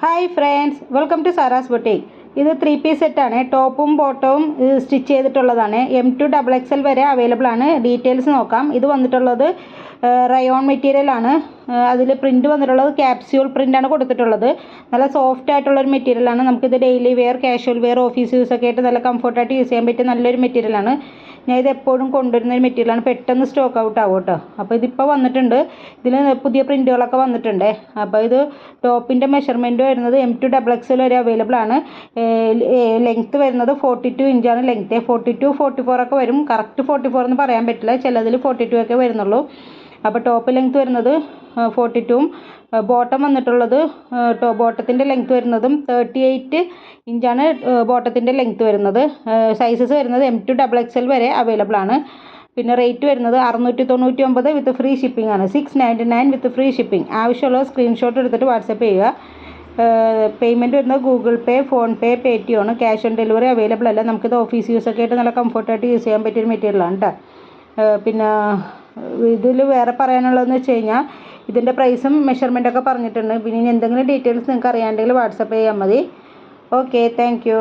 Hi friends, welcome to Sara's boutique. ഇത് 3-piece സെറ്റാണ്. ടോപ്പും ബോട്ടവും സ്റ്റിച്ച് ചെയ്തിട്ടുള്ളതാണ്. M2XXL വരെ അവൈലബിൾ ആണ്. ഡീറ്റെയിൽസ് നോക്കാം. ഇത് വന്നിട്ടുള്ളത് റയോൺ മെറ്റീരിയലാണ്. അതിൽ പ്രിൻറ്റ് വന്നിട്ടുള്ളത് ക്യാപ്സ്യൂൾ പ്രിൻ്റാണ് കൊടുത്തിട്ടുള്ളത്. നല്ല സോഫ്റ്റ് ആയിട്ടുള്ളൊരു മെറ്റീരിയലാണ്. നമുക്കിത് daily wear, casual wear, office യൂസൊക്കെ ആയിട്ട് നല്ല കംഫർട്ടായിട്ട് യൂസ് ചെയ്യാൻ പറ്റിയ നല്ലൊരു മെറ്റീരിയലാണ്. ഞാൻ ഇത് എപ്പോഴും കൊണ്ടുവരുന്നൊരു മെറ്റീരിയലാണ്. പെട്ടെന്ന് സ്റ്റോക്ക് ഔട്ട് ആവും കേട്ടോ. അപ്പോൾ ഇതിപ്പോൾ വന്നിട്ടുണ്ട്. ഇതിൽ പുതിയ പ്രിൻറ്റുകളൊക്കെ വന്നിട്ടുണ്ട്. അപ്പോൾ ഇത് ടോപ്പിൻ്റെ മെഷർമെൻറ്റ് വരുന്നത് M2XXL വരെ അവൈലബിൾ ആണ്. ലെങ്ത്ത് വരുന്നത് 42 ഇഞ്ചാണ് ലെങ്ത്ത്. 42, 44 ഒക്കെ വരും. കറക്റ്റ് 44 എന്ന് പറയാൻ പറ്റില്ല. ചിലതിൽ 42 ഒക്കെ വരുന്നുള്ളൂ. അപ്പോൾ ടോപ്പ് ലെങ്ത്ത് വരുന്നത് 42ഉം ബോട്ടം വന്നിട്ടുള്ളത് ബോട്ടത്തിൻ്റെ ലെങ്ത്ത് വരുന്നതും 38 ഇഞ്ചാണ് ബോട്ടത്തിൻ്റെ ലെങ്ത്ത് വരുന്നത്. സൈസസ് വരുന്നത് M2XXL വരെ അവൈലബിൾ ആണ്. പിന്നെ റേറ്റ് വരുന്നത് 699 വിത്ത് ഫ്രീ ഷിപ്പിംഗ് ആണ്. 699 വിത്ത് ഫ്രീ ഷിപ്പിംഗ്. ആവശ്യമുള്ള സ്ക്രീൻഷോട്ട് എടുത്തിട്ട് വാട്സപ്പ് ചെയ്യുക. പേയ്മെൻറ്റ് വരുന്നത് ഗൂഗിൾ പേ, ഫോൺ പേ, പേടിഎം ആണ്. ക്യാഷ് ഓൺ ഡെലിവറി അവൈലബിൾ അല്ല. നമുക്കിത് ഓഫീസ് യൂസൊക്കെ ആയിട്ട് നല്ല കംഫർട്ടായിട്ട് യൂസ് ചെയ്യാൻ പറ്റിയൊരു മെറ്റീരിയലാണ് കേട്ടോ. പിന്നെ ഇതിൽ വേറെ പറയാനുള്ളതെന്ന് വെച്ച് കഴിഞ്ഞാൽ ഇതിൻ്റെ പ്രൈസും മെഷർമെൻറ്റൊക്കെ പറഞ്ഞിട്ടുണ്ട്. പിന്നെ ഇനി എന്തെങ്കിലും ഡീറ്റെയിൽസ് നിങ്ങൾക്ക് അറിയാണ്ടെങ്കിൽ വാട്സപ്പ് ചെയ്യാൽ മതി. Okay, thank you.